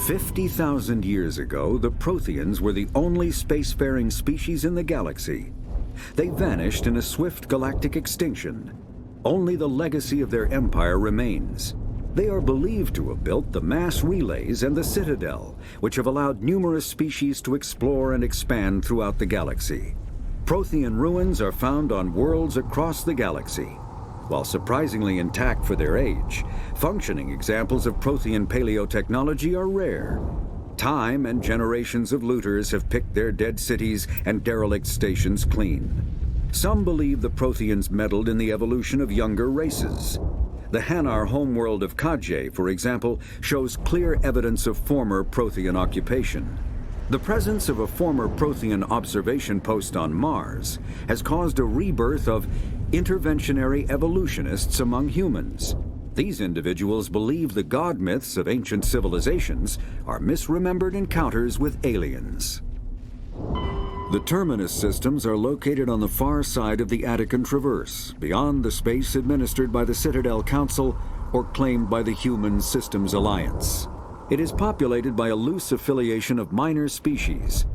50,000 years ago, the Protheans were the only spacefaring species in the galaxy. They vanished in a swift galactic extinction. Only the legacy of their empire remains. They are believed to have built the mass relays and the Citadel, which have allowed numerous species to explore and expand throughout the galaxy. Prothean ruins are found on worlds across the galaxy. While surprisingly intact for their age, functioning examples of Prothean paleotechnology are rare. Time and generations of looters have picked their dead cities and derelict stations clean. Some believe the Protheans meddled in the evolution of younger races. The Hanar homeworld of Kajay, for example, shows clear evidence of former Prothean occupation. The presence of a former Prothean observation post on Mars has caused a rebirth of interventionary evolutionists among humans. These individuals believe the god myths of ancient civilizations are misremembered encounters with aliens. The Terminus systems are located on the far side of the Attican Traverse, beyond the space administered by the Citadel Council or claimed by the Human Systems Alliance. It is populated by a loose affiliation of minor species,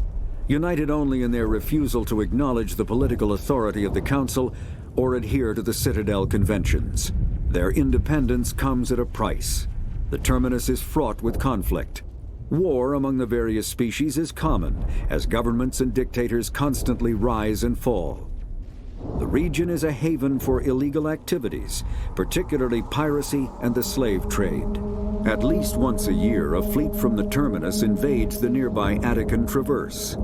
united only in their refusal to acknowledge the political authority of the Council or adhere to the Citadel conventions. Their independence comes at a price. The Terminus is fraught with conflict. War among the various species is common, as governments and dictators constantly rise and fall. The region is a haven for illegal activities, particularly piracy and the slave trade. At least once a year, a fleet from the Terminus invades the nearby Attican Traverse.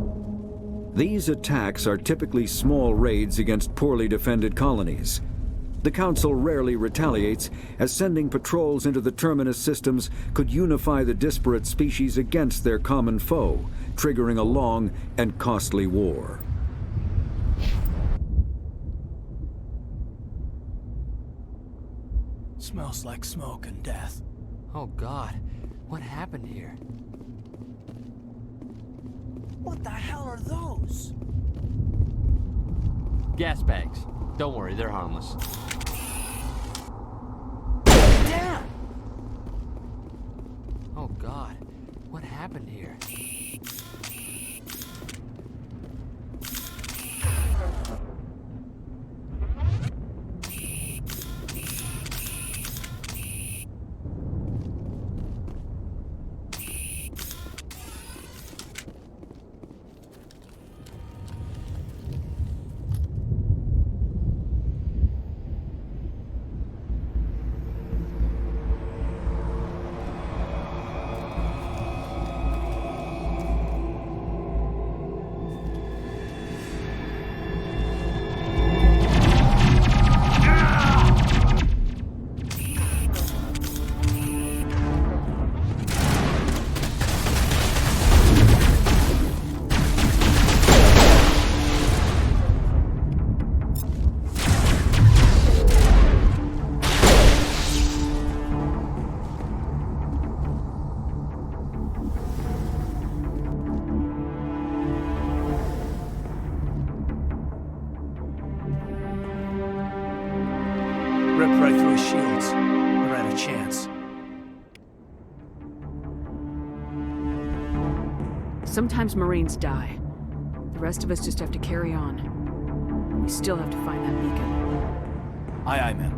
These attacks are typically small raids against poorly defended colonies. The Council rarely retaliates, as sending patrols into the Terminus systems could unify the disparate species against their common foe, triggering a long and costly war. Smells like smoke and death. Oh God, what happened here? What the hell are those? Gas bags. Don't worry, they're harmless. Damn! Oh God, what happened here? Ripped right through his shields. Never had a chance. Sometimes Marines die. The rest of us just have to carry on. We still have to find that beacon. Aye, aye, ma'am.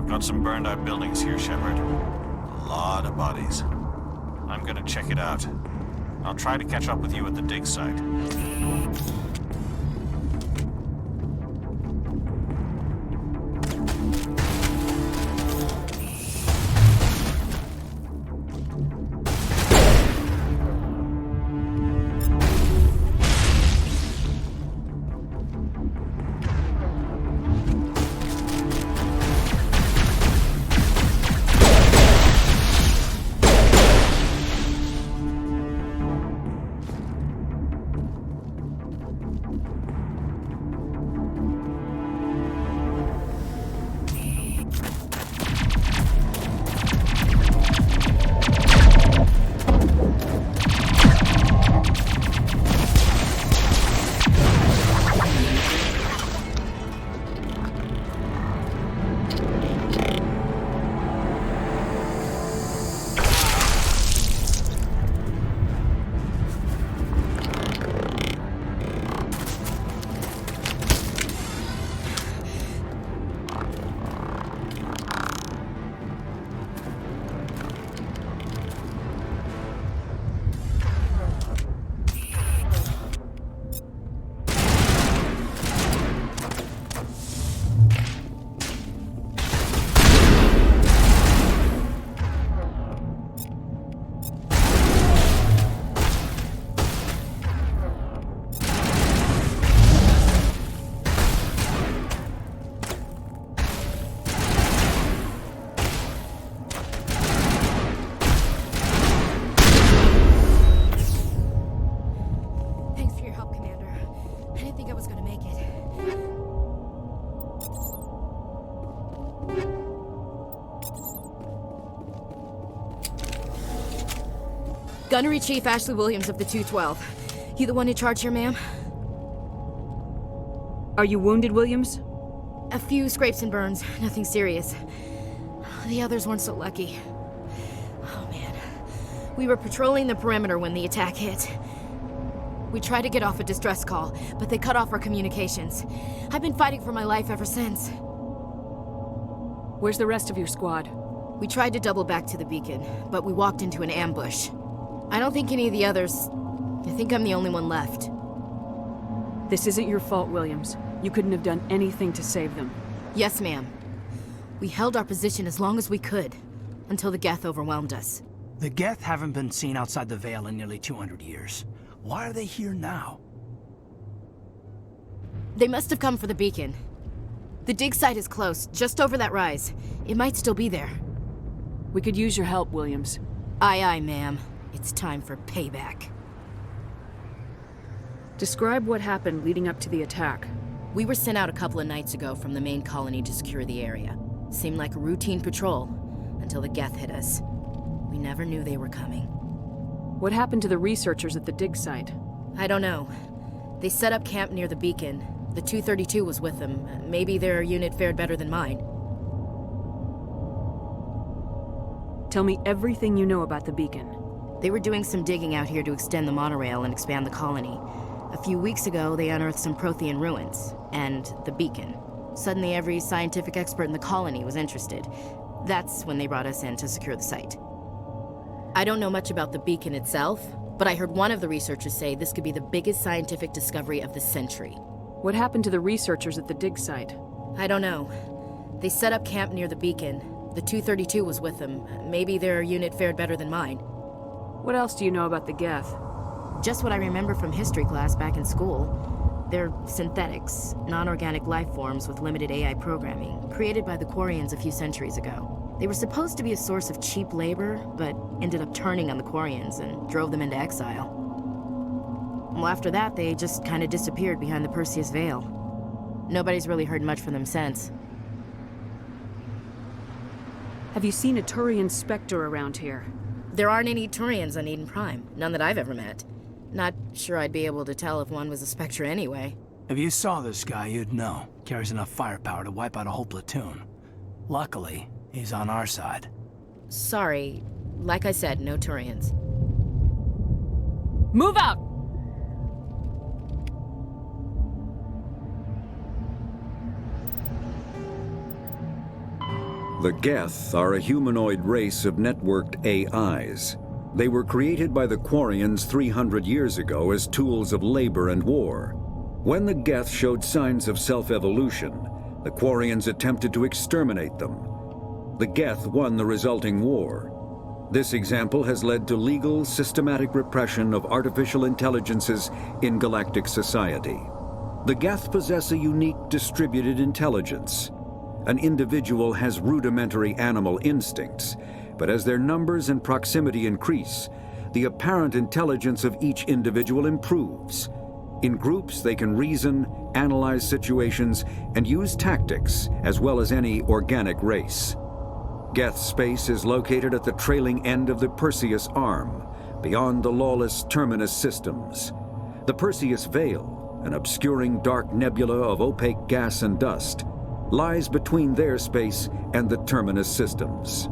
Got some burned out buildings here, Shepard. A lot of bodies. I'm gonna check it out. I'll try to catch up with you at the dig site. Gunnery Chief Ashley Williams of the 212. You the one in charge here, ma'am? Are you wounded, Williams? A few scrapes and burns, nothing serious. The others weren't so lucky. Oh man. We were patrolling the perimeter when the attack hit. We tried to get off a distress call, but they cut off our communications. I've been fighting for my life ever since. Where's the rest of your squad? We tried to double back to the beacon, but we walked into an ambush. I don't think any of the others... I think I'm the only one left. This isn't your fault, Williams. You couldn't have done anything to save them. Yes, ma'am. We held our position as long as we could, until the Geth overwhelmed us. The Geth haven't been seen outside the Veil in nearly 200 years. Why are they here now? They must have come for the beacon. The dig site is close, just over that rise. It might still be there. We could use your help, Williams. Aye, aye, ma'am. It's time for payback. Describe what happened leading up to the attack. We were sent out a couple of nights ago from the main colony to secure the area. Seemed like a routine patrol, until the Geth hit us. We never knew they were coming. What happened to the researchers at the dig site? I don't know. They set up camp near the beacon. The 232 was with them. Maybe their unit fared better than mine. Tell me everything you know about the beacon. They were doing some digging out here to extend the monorail and expand the colony. A few weeks ago, they unearthed some Prothean ruins, and the beacon. Suddenly, every scientific expert in the colony was interested. That's when they brought us in to secure the site. I don't know much about the beacon itself, but I heard one of the researchers say this could be the biggest scientific discovery of the century. What happened to the researchers at the dig site? I don't know. They set up camp near the beacon. The 232 was with them. Maybe their unit fared better than mine. What else do you know about the Geth? Just what I remember from history class back in school. They're synthetics, non-organic life forms with limited AI programming, created by the Quarians a few centuries ago. They were supposed to be a source of cheap labor, but ended up turning on the Quarians and drove them into exile. Well, after that, they just kind of disappeared behind the Perseus Veil. Nobody's really heard much from them since. Have you seen a Turian Spectre around here? There aren't any Turians on Eden Prime, none that I've ever met. Not sure I'd be able to tell if one was a Spectre anyway. If you saw this guy, you'd know. Carries enough firepower to wipe out a whole platoon. Luckily, he's on our side. Sorry. Like I said, no Turians. Move out! The Geth are a humanoid race of networked AIs. They were created by the Quarians 300 years ago as tools of labor and war. When the Geth showed signs of self-evolution, the Quarians attempted to exterminate them. The Geth won the resulting war. This example has led to legal, systematic repression of artificial intelligences in galactic society. The Geth possess a unique distributed intelligence. An individual has rudimentary animal instincts, but as their numbers and proximity increase, the apparent intelligence of each individual improves. In groups, they can reason, analyze situations, and use tactics as well as any organic race. Geth space is located at the trailing end of the Perseus Arm, beyond the lawless Terminus systems. The Perseus Veil, an obscuring dark nebula of opaque gas and dust, lies between their space and the Terminus systems.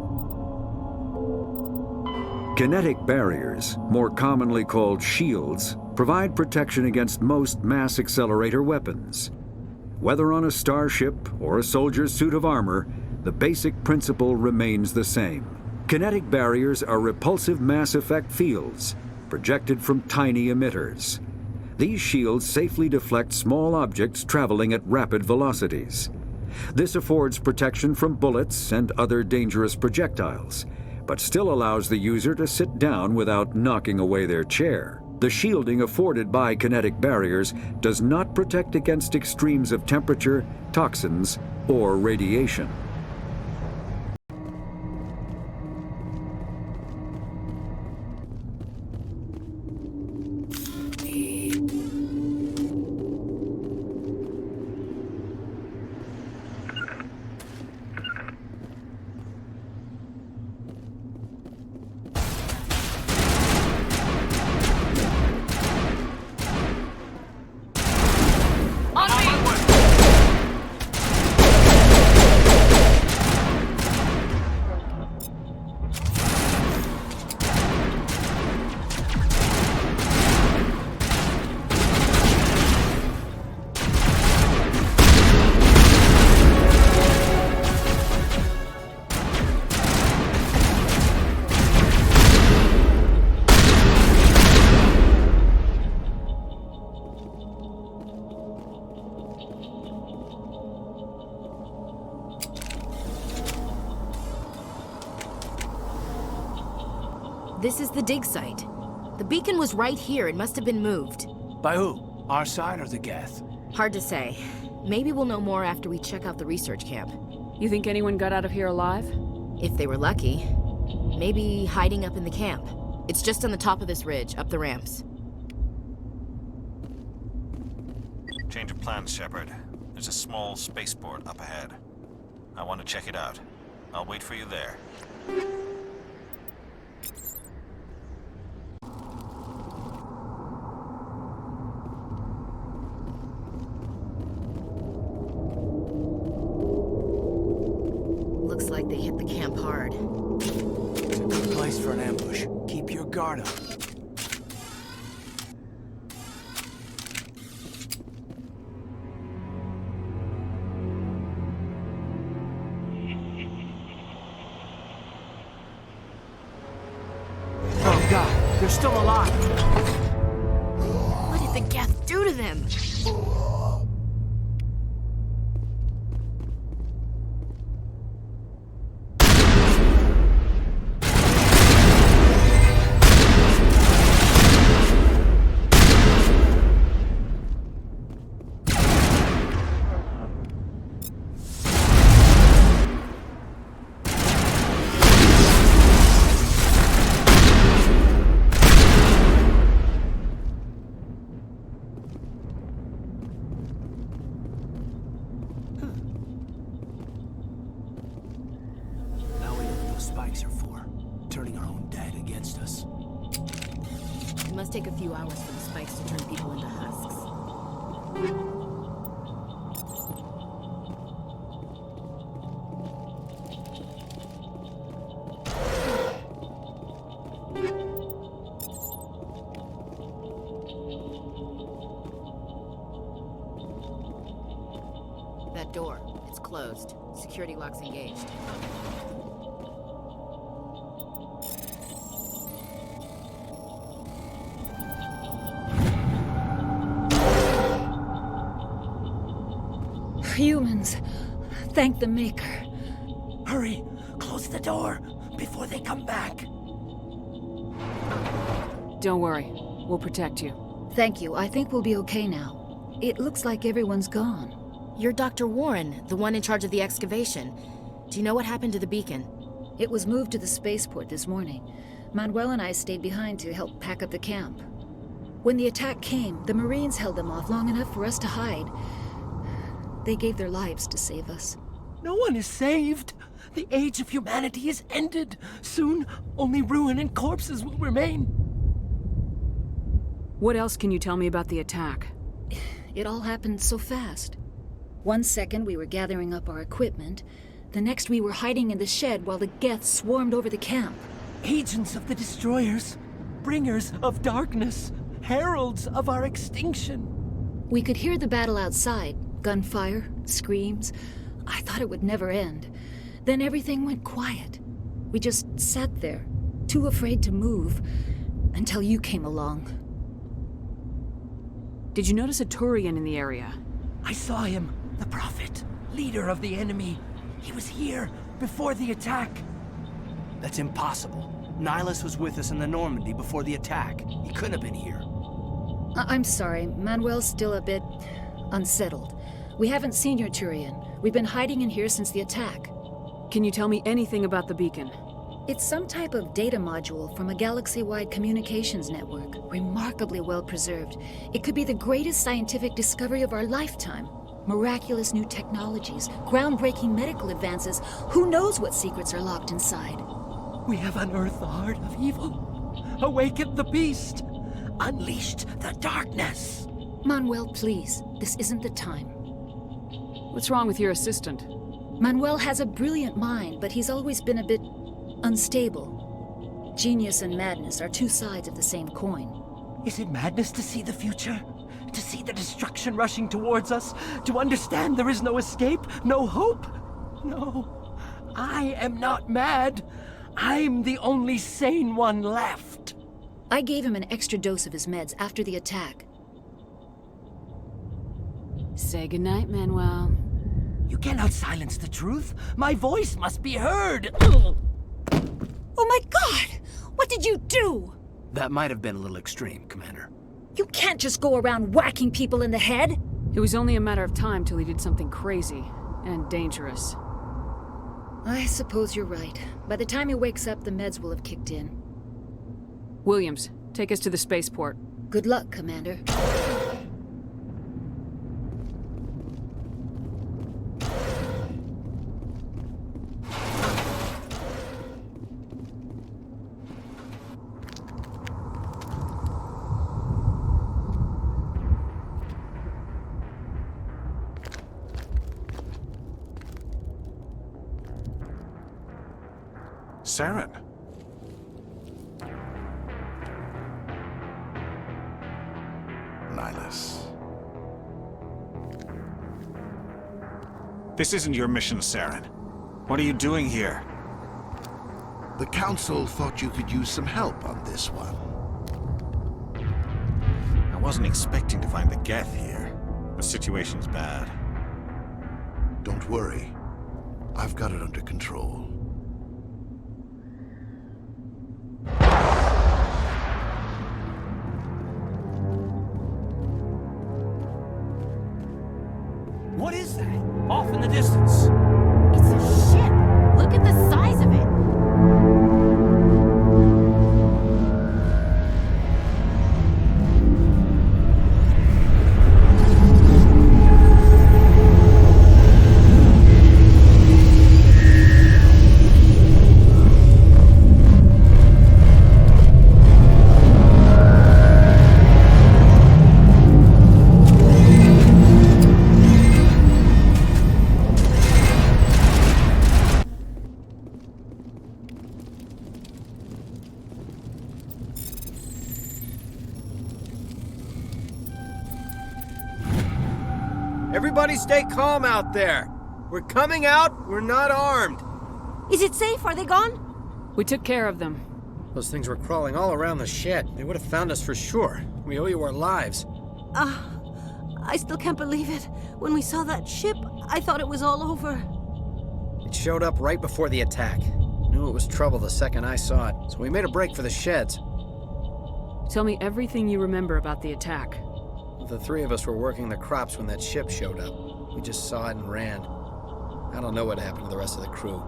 Kinetic barriers, more commonly called shields, provide protection against most mass accelerator weapons. Whether on a starship or a soldier's suit of armor, the basic principle remains the same. Kinetic barriers are repulsive mass effect fields, projected from tiny emitters. These shields safely deflect small objects traveling at rapid velocities. This affords protection from bullets and other dangerous projectiles, but still allows the user to sit down without knocking away their chair. The shielding afforded by kinetic barriers does not protect against extremes of temperature, toxins, or radiation. This is the dig site. The beacon was right here. It must have been moved. By who? Our side or the Geth? Hard to say. Maybe we'll know more after we check out the research camp. You think anyone got out of here alive? If they were lucky. Maybe hiding up in the camp. It's just on the top of this ridge, up the ramps. Change of plans, Shepard. There's a small spaceport up ahead. I want to check it out. I'll wait for you there. Looks like they hit the camp hard. It's a good place for an ambush. Keep your guard up. Oh God, they're still alive. What did the Geth do to them? Now we know what those spikes are for. Turning our own dead against us. It must take a few hours for the spikes to turn people into husks. That door, it's closed. Security lock's engaged. Humans. Thank the Maker. Hurry! Close the door before they come back. Don't worry. We'll protect you. Thank you. I think we'll be okay now. It looks like everyone's gone. You're Dr. Warren, the one in charge of the excavation. Do you know what happened to the beacon? It was moved to the spaceport this morning. Manuel and I stayed behind to help pack up the camp. When the attack came, the Marines held them off long enough for us to hide. They gave their lives to save us. No one is saved. The age of humanity is ended. Soon, only ruin and corpses will remain. What else can you tell me about the attack? It all happened so fast. One second we were gathering up our equipment. The next we were hiding in the shed while the Geth swarmed over the camp. Agents of the destroyers, bringers of darkness, heralds of our extinction. We could hear the battle outside. Gunfire, screams. I thought it would never end. Then everything went quiet. We just sat there, too afraid to move, until you came along. Did you notice a Turian in the area? I saw him, the Prophet, leader of the enemy. He was here before the attack. That's impossible. Nihilus was with us in the Normandy before the attack. He couldn't have been here. I'm sorry, Manuel's still a bit unsettled. We haven't seen your Turian. We've been hiding in here since the attack. Can you tell me anything about the beacon? It's some type of data module from a galaxy-wide communications network. Remarkably well preserved. It could be the greatest scientific discovery of our lifetime. Miraculous new technologies, groundbreaking medical advances. Who knows what secrets are locked inside? We have unearthed the heart of evil, awakened the beast, unleashed the darkness. Manuel, please. This isn't the time. What's wrong with your assistant? Manuel has a brilliant mind, but he's always been a bit unstable. Genius and madness are two sides of the same coin. Is it madness to see the future? To see the destruction rushing towards us? To understand there is no escape? No hope? No. I am not mad. I'm the only sane one left. I gave him an extra dose of his meds after the attack. Say goodnight, Manuel. You cannot silence the truth. My voice must be heard. Oh my God! What did you do? That might have been a little extreme, Commander. You can't just go around whacking people in the head. It was only a matter of time till he did something crazy and dangerous. I suppose you're right. By the time he wakes up, the meds will have kicked in. Williams, take us to the spaceport. Good luck, Commander. Saren. Nihilus. This isn't your mission, Saren. What are you doing here? The Council thought you could use some help on this one. I wasn't expecting to find the Geth here. The situation's bad. Don't worry. I've got it under control. What is that? Off in the distance. It's a ship! Look at the size of it! Everybody stay calm out there. We're coming out, we're not armed. Is it safe? Are they gone? We took care of them. Those things were crawling all around the shed. They would have found us for sure. We owe you our lives. I still can't believe it. When we saw that ship, I thought it was all over. It showed up right before the attack. Knew it was trouble the second I saw it, so we made a break for the sheds. Tell me everything you remember about the attack. The three of us were working the crops when that ship showed up. We just saw it and ran. I don't know what happened to the rest of the crew.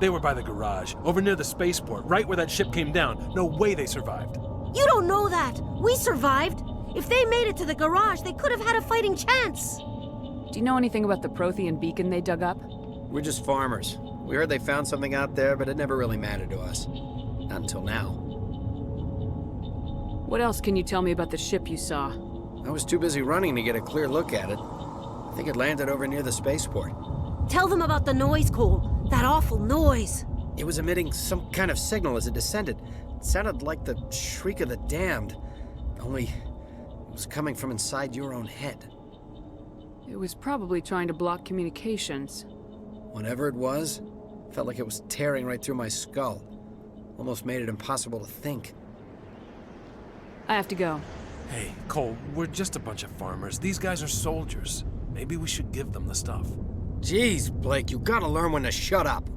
They were by the garage, over near the spaceport, right where that ship came down. No way they survived. You don't know that. We survived. If they made it to the garage, they could have had a fighting chance. Do you know anything about the Prothean beacon they dug up? We're just farmers. We heard they found something out there, but it never really mattered to us. Not until now. What else can you tell me about the ship you saw? I was too busy running to get a clear look at it. I think it landed over near the spaceport. Tell them about the noise, Cole. That awful noise. It was emitting some kind of signal as it descended. It sounded like the shriek of the damned. Only it was coming from inside your own head. It was probably trying to block communications. Whatever it was, felt like it was tearing right through my skull. Almost made it impossible to think. I have to go. Hey, Cole, we're just a bunch of farmers. These guys are soldiers. Maybe we should give them the stuff. Jeez, Blake, you gotta learn when to shut up.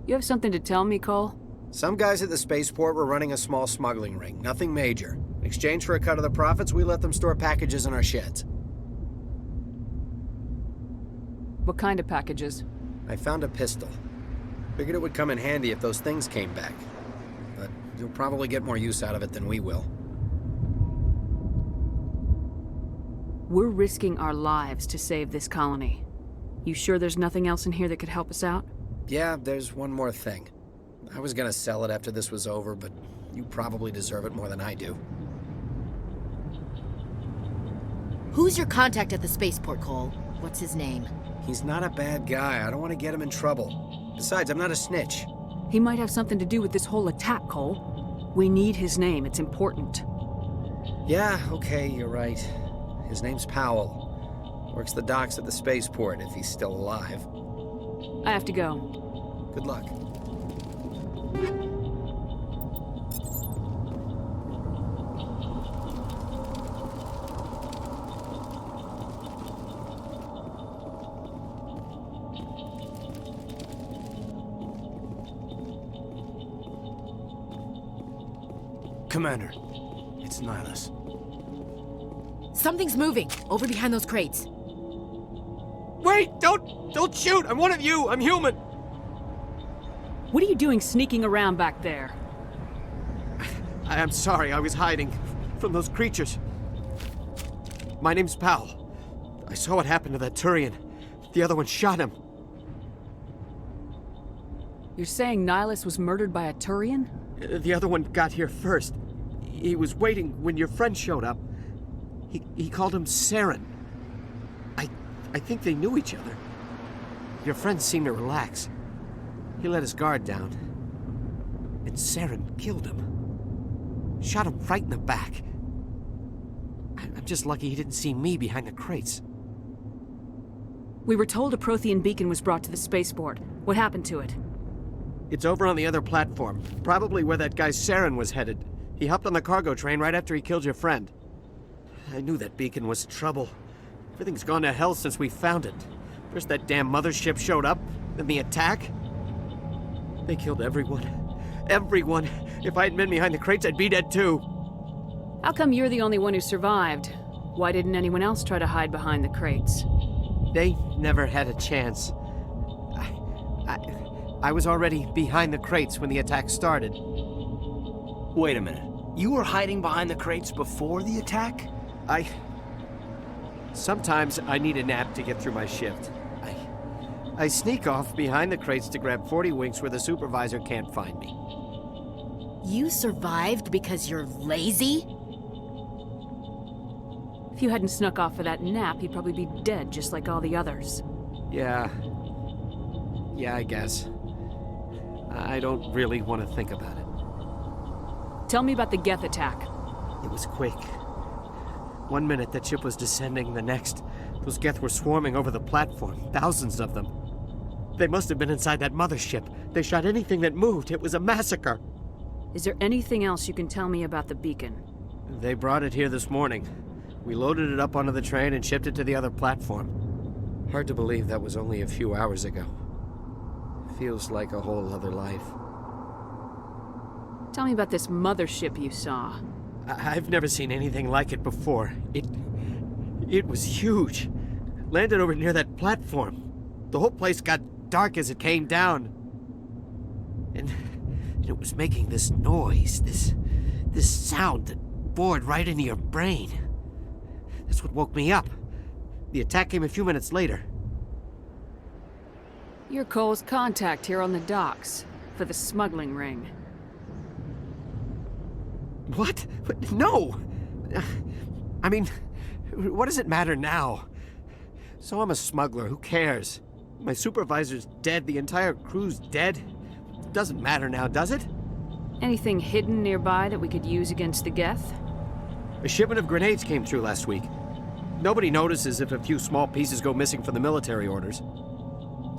You have something to tell me, Cole? Some guys at the spaceport were running a small smuggling ring, nothing major. In exchange for a cut of the profits, we let them store packages in our sheds. What kind of packages? I found a pistol. Figured it would come in handy if those things came back. But you'll probably get more use out of it than we will. We're risking our lives to save this colony. You sure there's nothing else in here that could help us out? Yeah, there's one more thing. I was gonna sell it after this was over, but you probably deserve it more than I do. Who's your contact at the spaceport, Cole? What's his name? He's not a bad guy. I don't want to get him in trouble. Besides, I'm not a snitch. He might have something to do with this whole attack, Cole. We need his name. It's important. Yeah, okay, you're right. His name's Powell. Works the docks at the spaceport, if he's still alive. I have to go. Good luck. Commander, it's Nihilus. Something's moving, over behind those crates. Wait! Don't shoot! I'm one of you! I'm human! What are you doing sneaking around back there? I'm sorry, I was hiding from those creatures. My name's Powell. I saw what happened to that Turian. The other one shot him. You're saying Nihilus was murdered by a Turian? The other one got here first. He was waiting when your friend showed up. He called him Saren. I think they knew each other. Your friend seemed to relax. He let his guard down. And Saren killed him. Shot him right in the back. I'm just lucky he didn't see me behind the crates. We were told a Prothean beacon was brought to the spaceport. What happened to it? It's over on the other platform. Probably where that guy Saren was headed. He hopped on the cargo train right after he killed your friend. I knew that beacon was trouble. Everything's gone to hell since we found it. First that damn mothership showed up, then the attack. They killed everyone. Everyone. If I hadn't been behind the crates, I'd be dead too. How come you're the only one who survived? Why didn't anyone else try to hide behind the crates? They never had a chance. I was already behind the crates when the attack started. Wait a minute. You were hiding behind the crates before the attack? Sometimes I need a nap to get through my shift. I sneak off behind the crates to grab 40 winks where the supervisor can't find me. You survived because you're lazy? If you hadn't snuck off for that nap, you'd probably be dead just like all the others. Yeah, I guess. I don't really want to think about it. Tell me about the Geth attack. It was quick. 1 minute that ship was descending, the next, those Geth were swarming over the platform, thousands of them. They must have been inside that mothership. They shot anything that moved. It was a massacre. Is there anything else you can tell me about the beacon? They brought it here this morning. We loaded it up onto the train and shipped it to the other platform. Hard to believe that was only a few hours ago. Feels like a whole other life. Tell me about this mothership you saw. I've never seen anything like it before. It was huge. Landed over near that platform. The whole place got dark as it came down. And it was making this noise, this sound that bored right into your brain. That's what woke me up. The attack came a few minutes later. You're Cole's contact here on the docks for the smuggling ring. What? No! I mean, what does it matter now? So I'm a smuggler, who cares? My supervisor's dead, the entire crew's dead. It doesn't matter now, does it? Anything hidden nearby that we could use against the Geth? A shipment of grenades came through last week. Nobody notices if a few small pieces go missing from the military orders.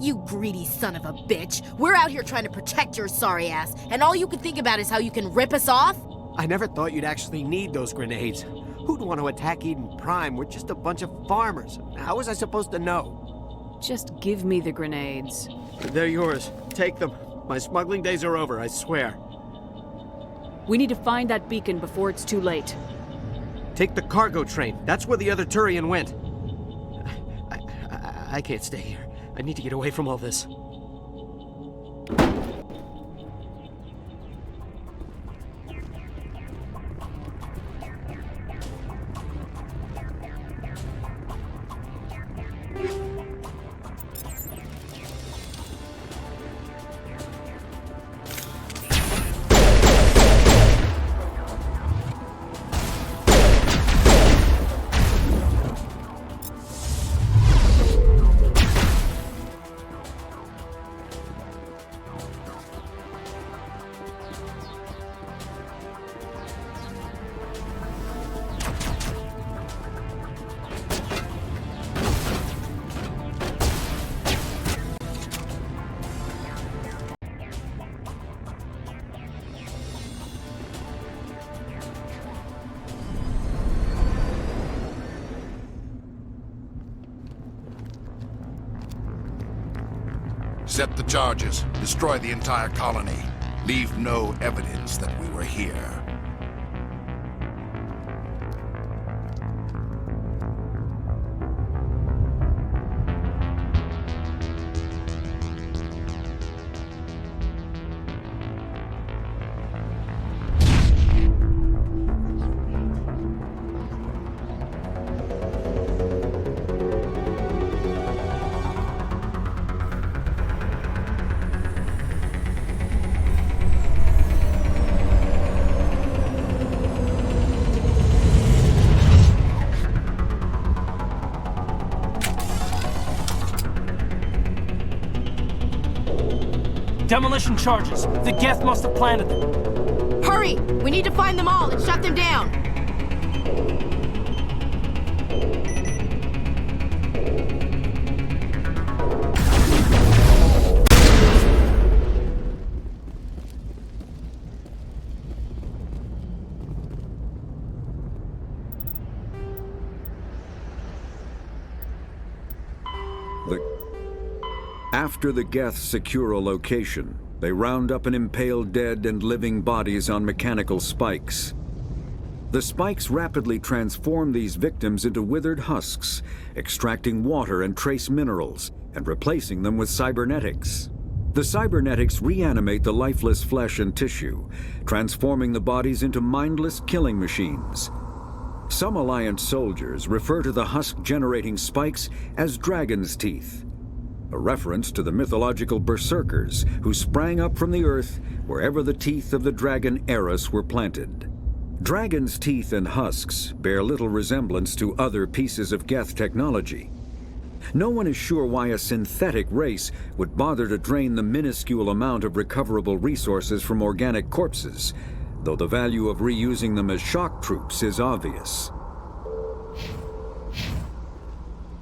You greedy son of a bitch. We're out here trying to protect your sorry ass, and all you can think about is how you can rip us off? I never thought you'd actually need those grenades. Who'd want to attack Eden Prime? We're just a bunch of farmers. How was I supposed to know? Just give me the grenades. They're yours. Take them. My smuggling days are over, I swear. We need to find that beacon before it's too late. Take the cargo train. That's where the other Turian went. I can't stay here. I need to get away from all this. Set the charges. Destroy the entire colony. Leave no evidence that we were here. Demolition charges. The Geth must have planted them. Hurry! We need to find them all and shut them down! After the Geth secure a location, they round up and impale dead and living bodies on mechanical spikes. The spikes rapidly transform these victims into withered husks, extracting water and trace minerals, and replacing them with cybernetics. The cybernetics reanimate the lifeless flesh and tissue, transforming the bodies into mindless killing machines. Some Alliance soldiers refer to the husk-generating spikes as dragon's teeth, a reference to the mythological berserkers who sprang up from the earth wherever the teeth of the dragon Eris were planted. Dragon's teeth and husks bear little resemblance to other pieces of Geth technology. No one is sure why a synthetic race would bother to drain the minuscule amount of recoverable resources from organic corpses, though the value of reusing them as shock troops is obvious.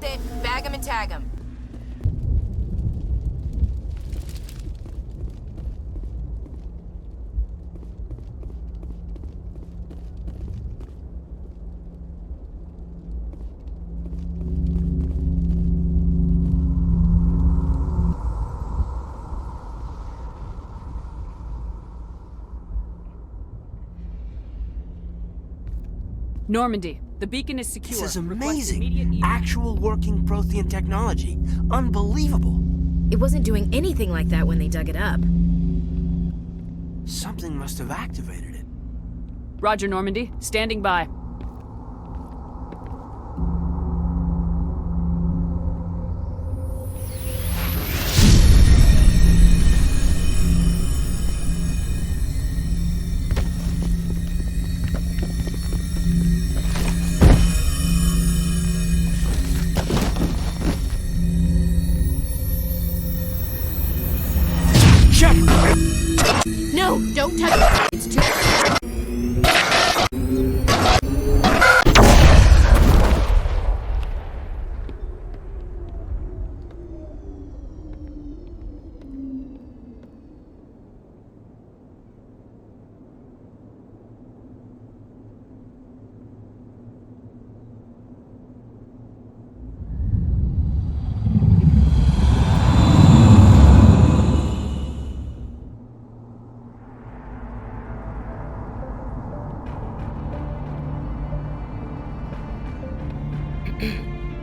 Bag 'em and tag 'em. Normandy, the beacon is secure. This is Request immediate amazing. Actual working Prothean technology. Unbelievable. It wasn't doing anything like that when they dug it up. Something must have activated it. Roger, Normandy. Standing by. No, don't touch it. It's too...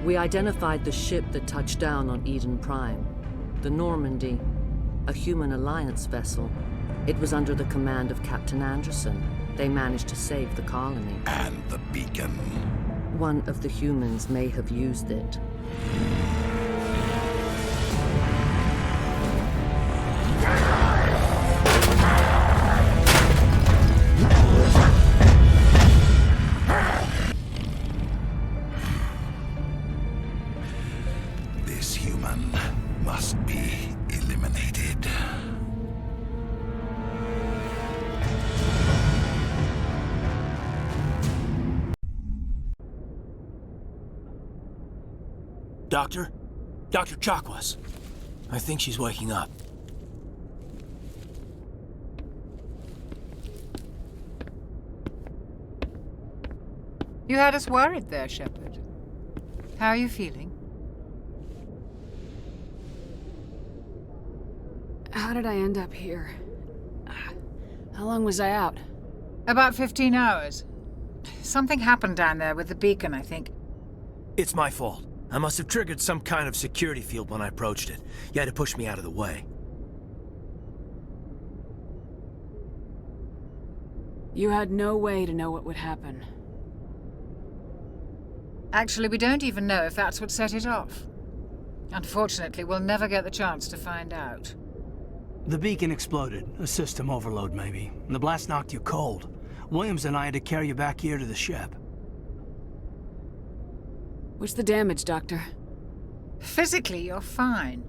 We identified the ship that touched down on Eden Prime, the Normandy, a human alliance vessel. It was under the command of Captain Anderson. They managed to save the colony. And the beacon. One of the humans may have used it. This human must be eliminated. Doctor? Dr. Chakwas. I think she's waking up. You had us worried there, Shepard. How are you feeling? How did I end up here? How long was I out? About 15 hours. Something happened down there with the beacon, I think. It's my fault. I must have triggered some kind of security field when I approached it. You had to push me out of the way. You had no way to know what would happen. Actually, we don't even know if that's what set it off. Unfortunately, we'll never get the chance to find out. The beacon exploded. A system overload, maybe. The blast knocked you cold. Williams and I had to carry you back here to the ship. What's the damage, Doctor? Physically, you're fine.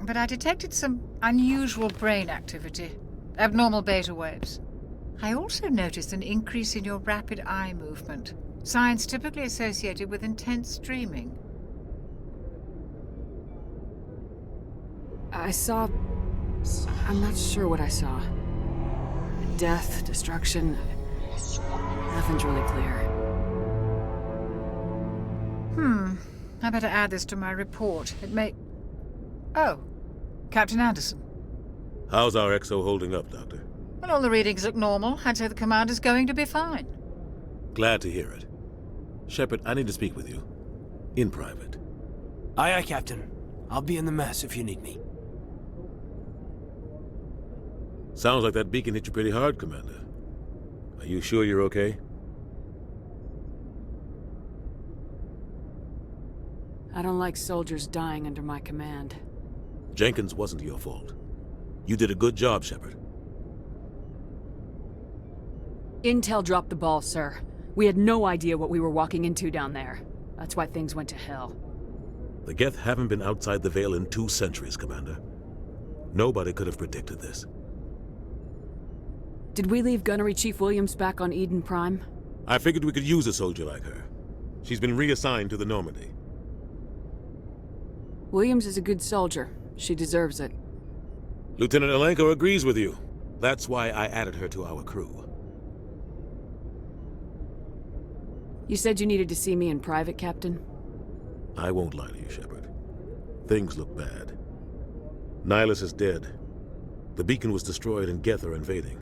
but I detected some unusual brain activity, abnormal beta waves. I also noticed an increase in your rapid eye movement, signs typically associated with intense dreaming. I saw... I'm not sure what I saw. Death, destruction... Nothing's really clear. I better add this to my report. It may... Oh, Captain Anderson. How's our XO holding up, Doctor? Well, all the readings look normal. I'd say the commander's going to be fine. Glad to hear it. Shepard, I need to speak with you. In private. Aye, aye, Captain. I'll be in the mess if you need me. Sounds like that beacon hit you pretty hard, Commander. Are you sure you're okay? I don't like soldiers dying under my command. Jenkins wasn't your fault. You did a good job, Shepard. Intel dropped the ball, sir. We had no idea what we were walking into down there. That's why things went to hell. The Geth haven't been outside the Veil in 2 centuries, Commander. Nobody could have predicted this. Did we leave Gunnery Chief Williams back on Eden Prime? I figured we could use a soldier like her. She's been reassigned to the Normandy. Williams is a good soldier. She deserves it. Lieutenant Alenko agrees with you. That's why I added her to our crew. You said you needed to see me in private, Captain? I won't lie to you, Shepard. Things look bad. Nihilus is dead. The beacon was destroyed and Geth are invading.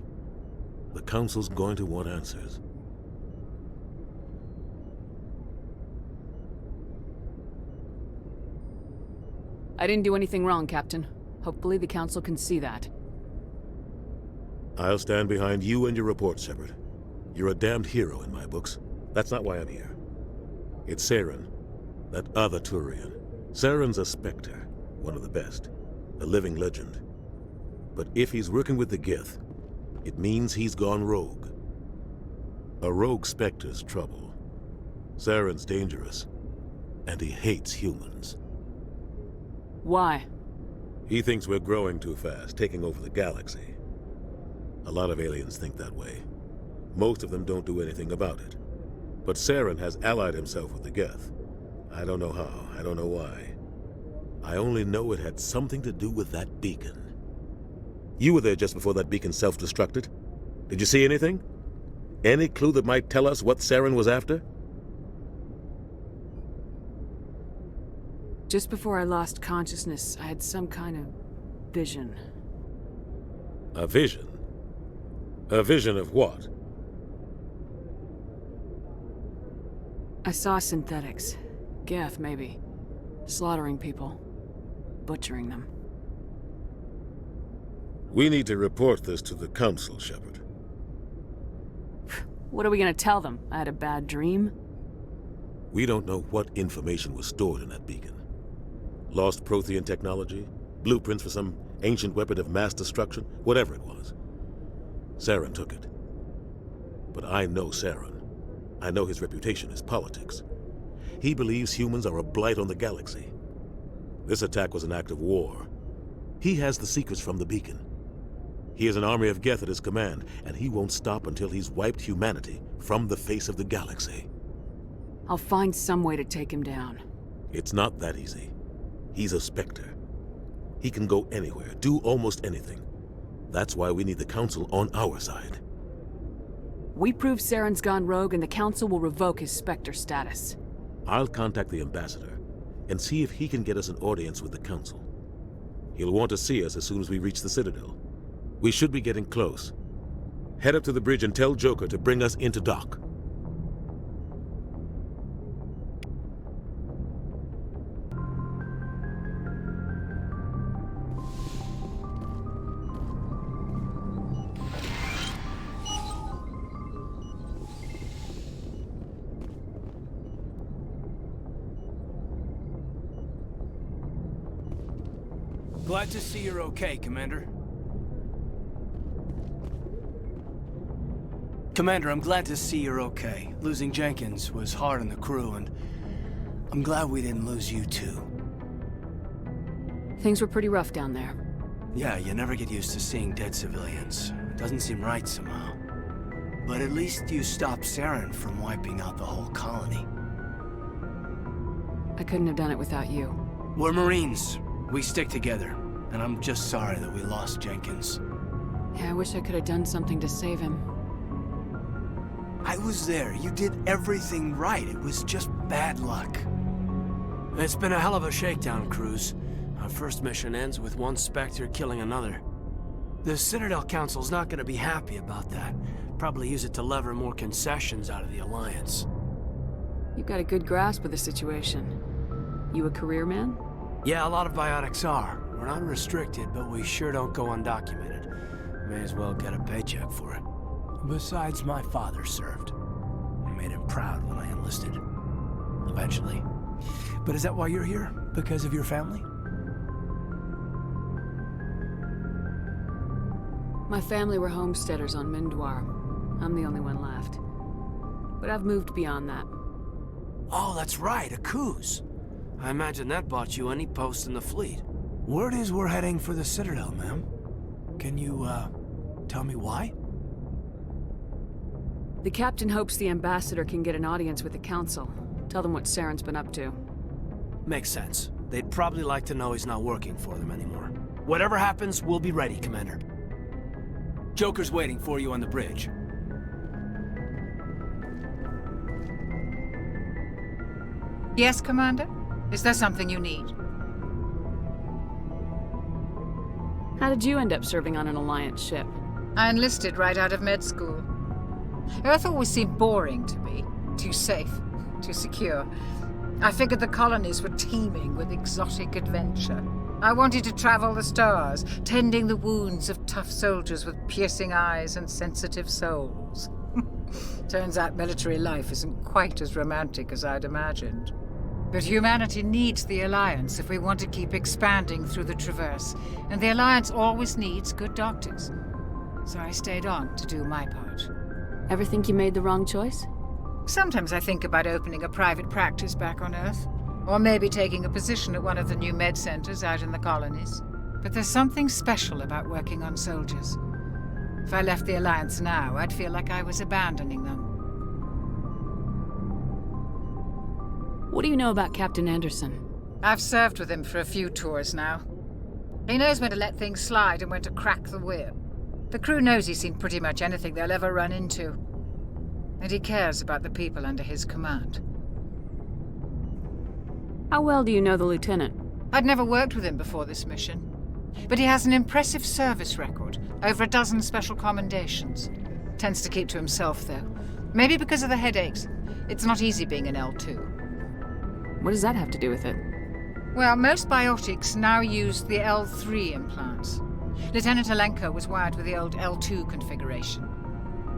The Council's going to want answers. I didn't do anything wrong, Captain. Hopefully the Council can see that. I'll stand behind you and your report, Shepard. You're a damned hero in my books. That's not why I'm here. It's Saren, that other Turian. Saren's a Spectre, one of the best, a living legend. But if he's working with the Geth, it means he's gone rogue. A rogue Spectre's trouble. Saren's dangerous, and he hates humans. Why? He thinks we're growing too fast, taking over the galaxy. A lot of aliens think that way. Most of them don't do anything about it. But Saren has allied himself with the Geth. I don't know how, I don't know why. I only know it had something to do with that beacon. You were there just before that beacon self-destructed. Did you see anything? Any clue that might tell us what Saren was after? Just before I lost consciousness, I had some kind of vision. A vision? A vision of what? I saw synthetics. Geth, maybe. Slaughtering people. Butchering them. We need to report this to the Council, Shepard. What are we gonna tell them? I had a bad dream? We don't know what information was stored in that beacon. Lost Prothean technology? Blueprints for some ancient weapon of mass destruction? Whatever it was. Saren took it. But I know Saren. I know his reputation is politics. He believes humans are a blight on the galaxy. This attack was an act of war. He has the secrets from the beacon. He has an army of Geth at his command, and he won't stop until he's wiped humanity from the face of the galaxy. I'll find some way to take him down. It's not that easy. He's a Spectre. He can go anywhere, do almost anything. That's why we need the Council on our side. We prove Saren's gone rogue and the Council will revoke his Spectre status. I'll contact the Ambassador and see if he can get us an audience with the Council. He'll want to see us as soon as we reach the Citadel. We should be getting close. Head up to the bridge and tell Joker to bring us into dock. Glad to see you're okay, Commander. Commander, I'm glad to see you're okay. Losing Jenkins was hard on the crew, and I'm glad we didn't lose you too. Things were pretty rough down there. Yeah, you never get used to seeing dead civilians. It doesn't seem right somehow. But at least you stopped Saren from wiping out the whole colony. I couldn't have done it without you. We're Marines. We stick together. And I'm just sorry that we lost Jenkins. Yeah, I wish I could have done something to save him. I was there. You did everything right. It was just bad luck. It's been a hell of a shakedown, Cruz. Our first mission ends with one Spectre killing another. The Citadel Council's not gonna be happy about that. Probably use it to lever more concessions out of the Alliance. You've got a good grasp of the situation. You a career man? Yeah, a lot of biotics are. We're not restricted, but we sure don't go undocumented. May as well get a paycheck for it. Besides, my father served. I made him proud when I enlisted. Eventually. But is that why you're here? Because of your family? My family were homesteaders on Mindwar. I'm the only one left. But I've moved beyond that. Oh, that's right, a Coos. I imagine that bought you any post in the fleet. Word is we're heading for the Citadel, ma'am. Can you, tell me why? The captain hopes the ambassador can get an audience with the council. Tell them what Saren's been up to. Makes sense. They'd probably like to know he's not working for them anymore. Whatever happens, we'll be ready, Commander. Joker's waiting for you on the bridge. Yes, Commander? Is there something you need? How did you end up serving on an Alliance ship? I enlisted right out of med school. Earth always seemed boring to me. Too safe, too secure. I figured the colonies were teeming with exotic adventure. I wanted to travel the stars, tending the wounds of tough soldiers with piercing eyes and sensitive souls. Turns out military life isn't quite as romantic as I'd imagined. But humanity needs the Alliance if we want to keep expanding through the Traverse, and the Alliance always needs good doctors. So I stayed on to do my part. Ever think you made the wrong choice? Sometimes I think about opening a private practice back on Earth. Or maybe taking a position at one of the new med centers out in the colonies. But there's something special about working on soldiers. If I left the Alliance now, I'd feel like I was abandoning them. What do you know about Captain Anderson? I've served with him for a few tours now. He knows when to let things slide and when to crack the whip. The crew knows he's seen pretty much anything they'll ever run into. And he cares about the people under his command. How well do you know the Lieutenant? I'd never worked with him before this mission. But he has an impressive service record, over a dozen special commendations. Tends to keep to himself, though. Maybe because of the headaches. It's not easy being an L2. What does that have to do with it? Well, most biotics now use the L3 implants. Lieutenant Alenko was wired with the old L2 configuration.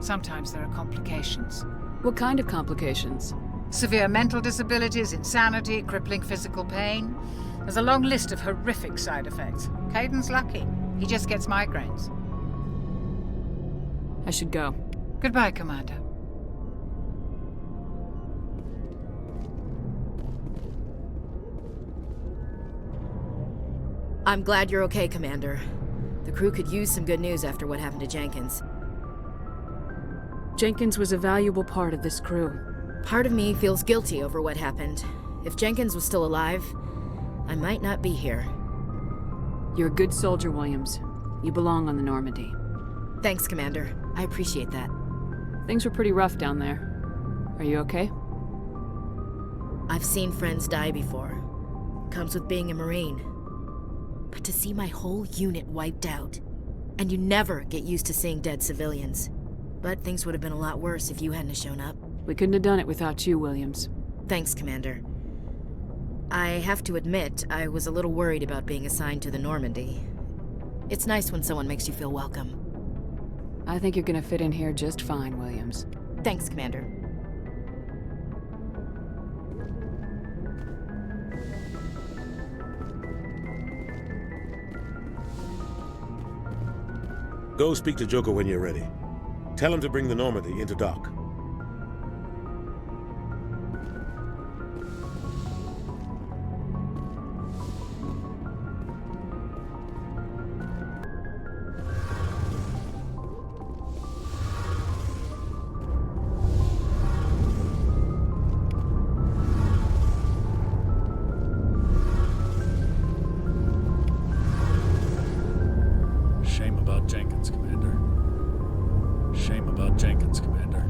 Sometimes there are complications. What kind of complications? Severe mental disabilities, insanity, crippling physical pain. There's a long list of horrific side effects. Caden's lucky. He just gets migraines. I should go. Goodbye, Commander. I'm glad you're okay, Commander. The crew could use some good news after what happened to Jenkins. Jenkins was a valuable part of this crew. Part of me feels guilty over what happened. If Jenkins was still alive, I might not be here. You're a good soldier, Williams. You belong on the Normandy. Thanks, Commander. I appreciate that. Things were pretty rough down there. Are you okay? I've seen friends die before. Comes with being a Marine. But to see my whole unit wiped out, and you never get used to seeing dead civilians. But things would have been a lot worse if you hadn't shown up. We couldn't have done it without you, Williams. Thanks, Commander. I have to admit, I was a little worried about being assigned to the Normandy. It's nice when someone makes you feel welcome. I think you're gonna fit in here just fine, Williams. Thanks, Commander. Go speak to Joker when you're ready. Tell him to bring the Normandy into dock. about Jenkins, Commander. Shame about Jenkins, Commander.